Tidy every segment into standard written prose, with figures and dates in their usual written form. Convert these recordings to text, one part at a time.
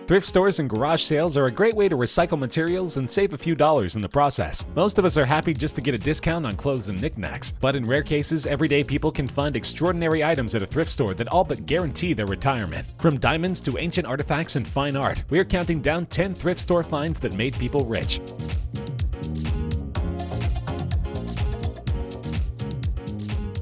Thrift stores and garage sales are a great way to recycle materials and save a few dollars in the process. Most of us are happy just to get a discount on clothes and knickknacks, but in rare cases, everyday people can find extraordinary items at a thrift store that all but guarantee their retirement. From diamonds to ancient artifacts and fine art, we are counting down 10 thrift store finds that made people rich.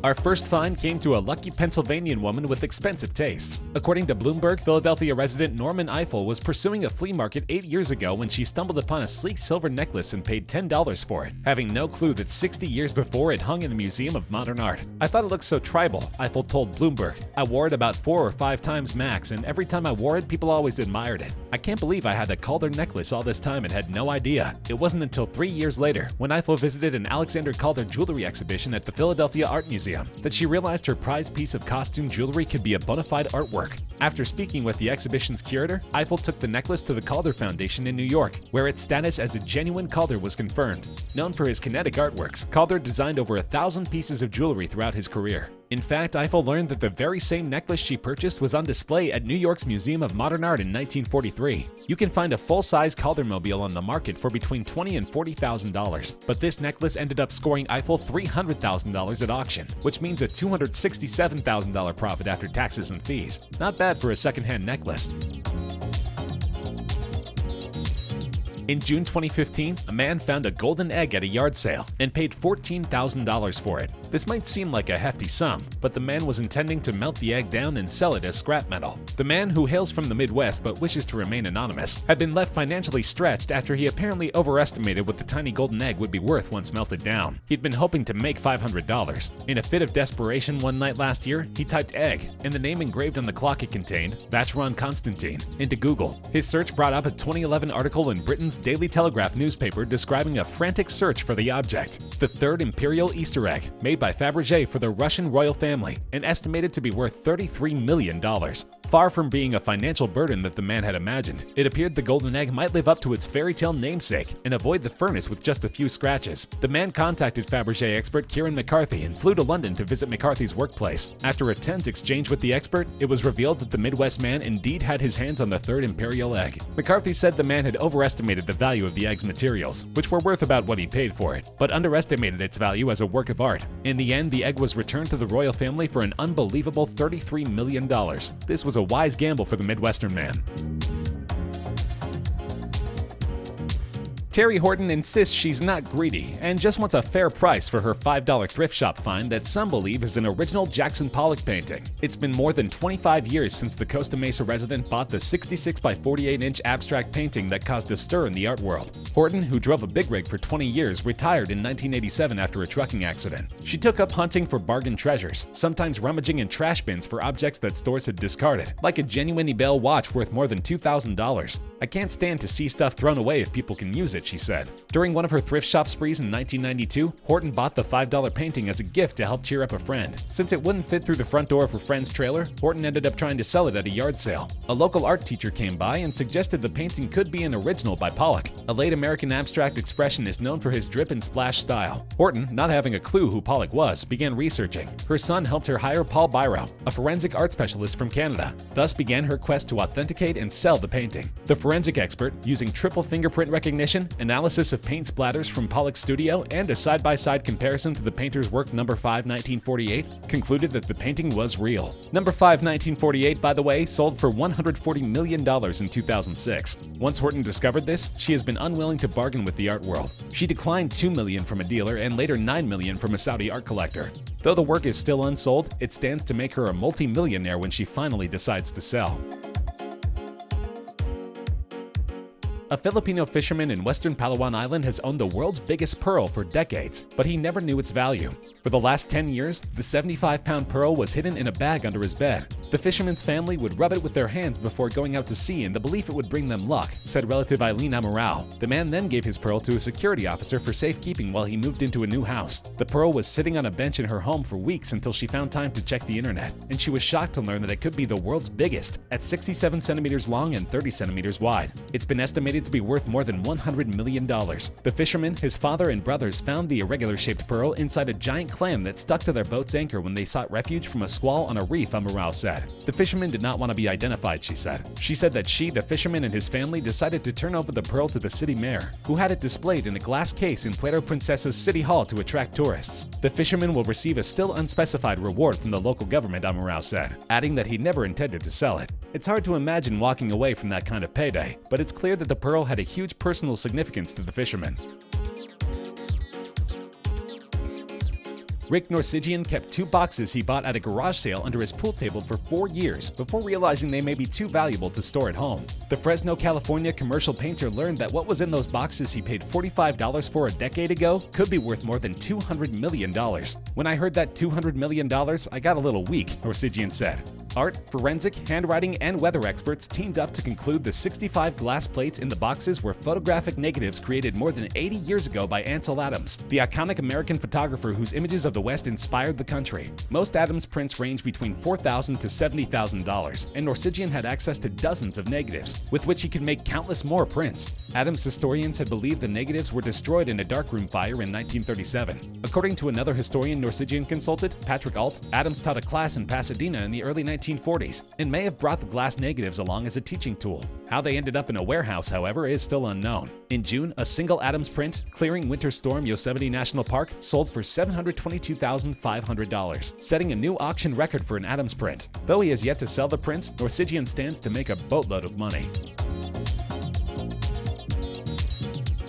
Our first find came to a lucky Pennsylvanian woman with expensive tastes. According to Bloomberg, Philadelphia resident Norman Eiffel was pursuing a flea market 8 years ago when she stumbled upon a sleek silver necklace and paid $10 for it, having no clue that 60 years before it hung in the Museum of Modern Art. "I thought it looked so tribal," Eiffel told Bloomberg. "I wore it about 4 or 5 times max, and every time I wore it, people always admired it. I can't believe I had a Calder necklace all this time and had no idea." It wasn't until 3 years later, when Eiffel visited an Alexander Calder jewelry exhibition at the Philadelphia Art Museum, that she realized her prized piece of costume jewelry could be a bona fide artwork. After speaking with the exhibition's curator, Eiffel took the necklace to the Calder Foundation in New York, where its status as a genuine Calder was confirmed. Known for his kinetic artworks, Calder designed over 1,000 pieces of jewelry throughout his career. In fact, Eiffel learned that the very same necklace she purchased was on display at New York's Museum of Modern Art in 1943. You can find a full-size Caldermobile on the market for between $20,000 and $40,000, but this necklace ended up scoring Eiffel $300,000 at auction, which means a $267,000 profit after taxes and fees. Not bad for a secondhand necklace. In June 2015, a man found a golden egg at a yard sale and paid $14,000 for it. This might seem like a hefty sum, but the man was intending to melt the egg down and sell it as scrap metal. The man, who hails from the Midwest but wishes to remain anonymous, had been left financially stretched after he apparently overestimated what the tiny golden egg would be worth once melted down. He'd been hoping to make $500. In a fit of desperation one night last year, he typed egg and the name engraved on the clock it contained, Vacheron Constantin, into Google. His search brought up a 2011 article in Britain's Daily Telegraph newspaper describing a frantic search for the object, the third imperial Easter egg, made by Fabergé for the Russian royal family, and estimated to be worth $33 million. Far from being a financial burden that the man had imagined, it appeared the golden egg might live up to its fairy tale namesake and avoid the furnace with just a few scratches. The man contacted Fabergé expert Kieran McCarthy and flew to London to visit McCarthy's workplace. After a tense exchange with the expert, it was revealed that the Midwest man indeed had his hands on the third imperial egg. McCarthy said the man had overestimated the value of the egg's materials, which were worth about what he paid for it, but underestimated its value as a work of art. In the end, the egg was returned to the royal family for an unbelievable $33 million. This was a wise gamble for the Midwestern man. Terry Horton insists she's not greedy and just wants a fair price for her $5 thrift shop find that some believe is an original Jackson Pollock painting. It's been more than 25 years since the Costa Mesa resident bought the 66 by 48-inch abstract painting that caused a stir in the art world. Horton, who drove a big rig for 20 years, retired in 1987 after a trucking accident. She took up hunting for bargain treasures, sometimes rummaging in trash bins for objects that stores had discarded, like a genuine Ebel watch worth more than $2,000. "I can't stand to see stuff thrown away if people can use it," she said. During one of her thrift shop sprees in 1992, Horton bought the $5 painting as a gift to help cheer up a friend. Since it wouldn't fit through the front door of her friend's trailer, Horton ended up trying to sell it at a yard sale. A local art teacher came by and suggested the painting could be an original by Pollock. A late American abstract expressionist known for his drip and splash style. Horton, not having a clue who Pollock was, began researching. Her son helped her hire Paul Byro, a forensic art specialist from Canada. Thus began her quest to authenticate and sell the painting. The forensic expert, using triple fingerprint recognition, analysis of paint splatters from Pollock's studio, and a side-by-side comparison to the painter's work Number 5, 1948, concluded that the painting was real. Number 5, 1948, by the way, sold for $140 million in 2006. Once Horton discovered this, she has been unwilling to bargain with the art world. She declined $2 million from a dealer and later $9 million from a Saudi art collector. Though the work is still unsold, it stands to make her a multi-millionaire when she finally decides to sell. A Filipino fisherman in western Palawan Island has owned the world's biggest pearl for decades, but he never knew its value. For the last 10 years, the 75-pound pearl was hidden in a bag under his bed. The fisherman's family would rub it with their hands before going out to sea in the belief it would bring them luck, said relative Eileen Amaral. The man then gave his pearl to a security officer for safekeeping while he moved into a new house. The pearl was sitting on a bench in her home for weeks until she found time to check the internet, and she was shocked to learn that it could be the world's biggest, at 67 centimeters long and 30 centimeters wide. It's been estimated to be worth more than $100 million. The fisherman, his father, and brothers found the irregular-shaped pearl inside a giant clam that stuck to their boat's anchor when they sought refuge from a squall on a reef, Amaral said. said. The fisherman did not want to be identified, she said. She said that she, the fisherman, and his family decided to turn over the pearl to the city mayor, who had it displayed in a glass case in Puerto Princessa's City Hall to attract tourists. The fisherman will receive a still unspecified reward from the local government, Amaral said, adding that he never intended to sell it. It's hard to imagine walking away from that kind of payday, but it's clear that the pearl had a huge personal significance to the fisherman. Rick Norsigian kept 2 boxes he bought at a garage sale under his pool table for 4 years before realizing they may be too valuable to store at home. The Fresno, California commercial painter learned that what was in those boxes he paid $45 for a decade ago could be worth more than $200 million. When I heard that $200 million, I got a little weak, Norsigian said. Art, forensic, handwriting, and weather experts teamed up to conclude the 65 glass plates in the boxes were photographic negatives created more than 80 years ago by Ansel Adams, the iconic American photographer whose images of the West inspired the country. Most Adams prints range between $4,000 to $70,000, and Norsigian had access to dozens of negatives, with which he could make countless more prints. Adams historians had believed the negatives were destroyed in a darkroom fire in 1937. According to another historian Norsigian consulted, Patrick Alt, Adams taught a class in Pasadena in the early 1940s and may have brought the glass negatives along as a teaching tool. How they ended up in a warehouse, however, is still unknown. In June, a single Adams print, Clearing Winter Storm Yosemite National Park, sold for $722,500, setting a new auction record for an Adams print. Though he has yet to sell the prints, Norsigian stands to make a boatload of money.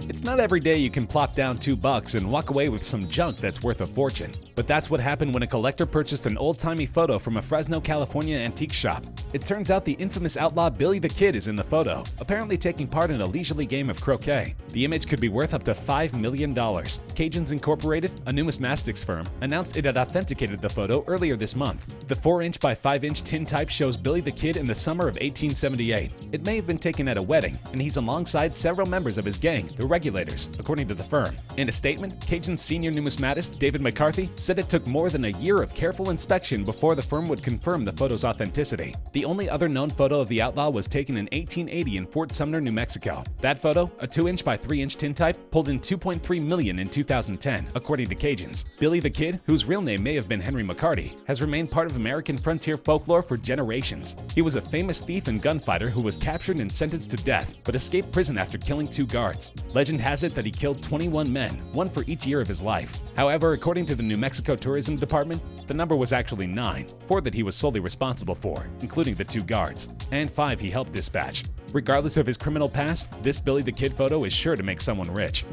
It's not every day you can plop down $2 and walk away with some junk that's worth a fortune. But that's what happened when a collector purchased an old-timey photo from a Fresno, California antique shop. It turns out the infamous outlaw Billy the Kid is in the photo, apparently taking part in a leisurely game of croquet. The image could be worth up to $5 million. Cajuns Incorporated, a numismatics firm, announced it had authenticated the photo earlier this month. The 4-inch by 5-inch tintype shows Billy the Kid in the summer of 1878. It may have been taken at a wedding, and he's alongside several members of his gang, the Regulators, according to the firm. In a statement, Cajun's senior numismatist, David McCarthy, said it took more than a year of careful inspection before the firm would confirm the photo's authenticity. The only other known photo of the outlaw was taken in 1880 in Fort Sumner, New Mexico. That photo, a 2-inch by 3-inch tintype, pulled in $2.3 million in 2010, according to Cajuns. Billy the Kid, whose real name may have been Henry McCarty, has remained part of American frontier folklore for generations. He was a famous thief and gunfighter who was captured and sentenced to death, but escaped prison after killing 2 guards. Legend has it that he killed 21 men, 1 for each year of his life. However, according to the New Mexico Tourism Department, the number was actually 9, 4 that he was solely responsible for, including the 2 guards, and 5 he helped dispatch. Regardless of his criminal past, this Billy the Kid photo is sure to make someone rich.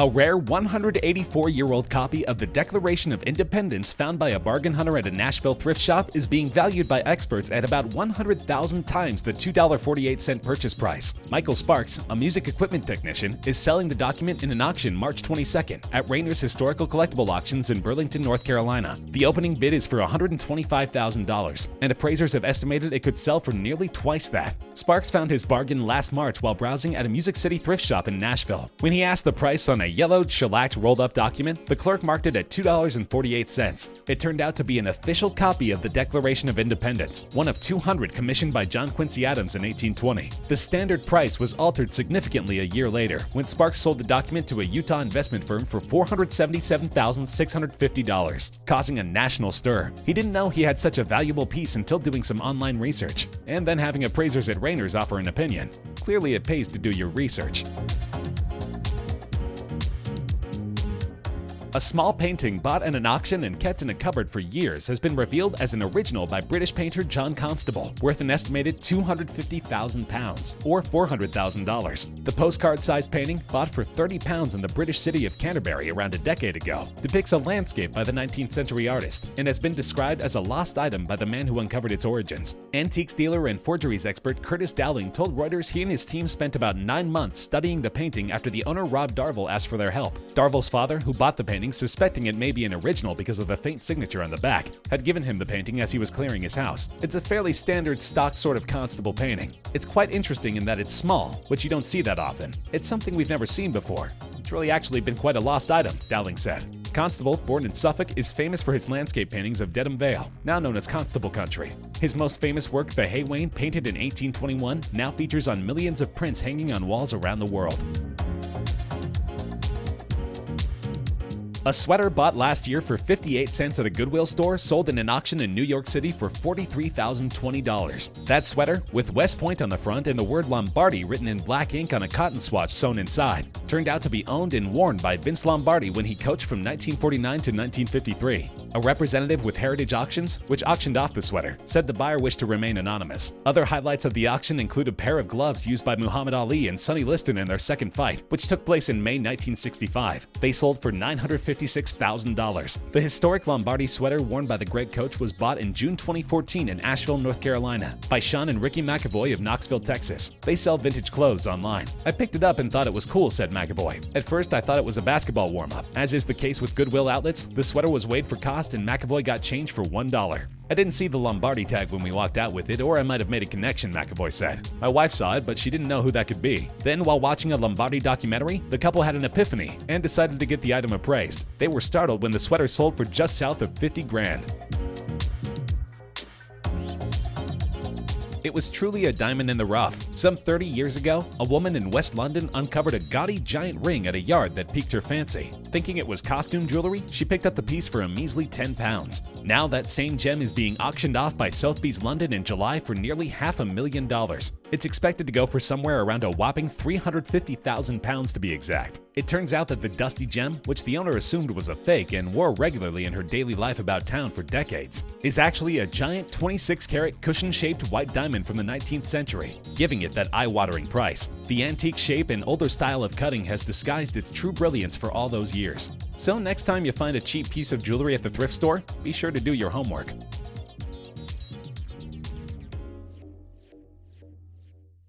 A rare 184-year-old copy of the Declaration of Independence found by a bargain hunter at a Nashville thrift shop is being valued by experts at about 100,000 times the $2.48 purchase price. Michael Sparks, a music equipment technician, is selling the document in an auction March 22nd at Rainer's Historical Collectible Auctions in Burlington, North Carolina. The opening bid is for $125,000, and appraisers have estimated it could sell for nearly twice that. Sparks found his bargain last March while browsing at a Music City thrift shop in Nashville. When he asked the price on a yellowed, shellacked, rolled-up document, the clerk marked it at $2.48. It turned out to be an official copy of the Declaration of Independence, one of 200 commissioned by John Quincy Adams in 1820. The standard price was altered significantly a year later, when Sparks sold the document to a Utah investment firm for $477,650, causing a national stir. He didn't know he had such a valuable piece until doing some online research, and then having appraisers at Rainer's offer an opinion. Clearly, it pays to do your research. A small painting bought at an auction and kept in a cupboard for years has been revealed as an original by British painter John Constable, worth an estimated £250,000 or $400,000. The postcard-sized painting, bought for £30 in the British city of Canterbury around a decade ago, depicts a landscape by the 19th century artist and has been described as a lost item by the man who uncovered its origins. Antiques dealer and forgeries expert Curtis Dowling told Reuters he and his team spent about 9 months studying the painting after the owner Rob Darville asked for their help. Darville's father, who bought the painting, suspecting it may be an original because of the faint signature on the back, had given him the painting as he was clearing his house. It's a fairly standard stock sort of Constable painting. It's quite interesting in that it's small, which you don't see that often. It's something we've never seen before. It's really actually been quite a lost item, Dowling said. Constable, born in Suffolk, is famous for his landscape paintings of Dedham Vale, now known as Constable Country. His most famous work, The Hay Wain, painted in 1821, now features on millions of prints hanging on walls around the world. A sweater bought last year for 58 cents at a Goodwill store sold in an auction in New York City for $43,020. That sweater, with West Point on the front and the word Lombardi written in black ink on a cotton swatch sewn inside, turned out to be owned and worn by Vince Lombardi when he coached from 1949 to 1953. A representative with Heritage Auctions, which auctioned off the sweater, said the buyer wished to remain anonymous. Other highlights of the auction include a pair of gloves used by Muhammad Ali and Sonny Liston in their second fight, which took place in May 1965. They sold for $956,000. The historic Lombardi sweater worn by the great coach was bought in June 2014 in Asheville, North Carolina, by Sean and Ricky McAvoy of Knoxville, Texas. They sell vintage clothes online. "I picked it up and thought it was cool," said McAvoy. "At first I thought it was a basketball warm-up. As is the case with Goodwill outlets, the sweater was weighed for cost and McAvoy got change for $1. I didn't see the Lombardi tag when we walked out with it, or I might have made a connection," McAvoy said. "My wife saw it, but she didn't know who that could be." Then, while watching a Lombardi documentary, the couple had an epiphany and decided to get the item appraised. They were startled when the sweater sold for just south of 50 grand. It was truly a diamond in the rough. Some 30 years ago, a woman in West London uncovered a gaudy giant ring at a yard that piqued her fancy. Thinking it was costume jewelry, she picked up the piece for a measly £10. Now that same gem is being auctioned off by Sotheby's London in July for nearly $500,000. It's expected to go for somewhere around a whopping £350,000 to be exact. It turns out that the dusty gem, which the owner assumed was a fake and wore regularly in her daily life about town for decades, is actually a giant 26-carat cushion-shaped white diamond from the 19th century, giving it that eye-watering price. The antique shape and older style of cutting has disguised its true brilliance for all those years. So next time you find a cheap piece of jewelry at the thrift store, be sure to do your homework.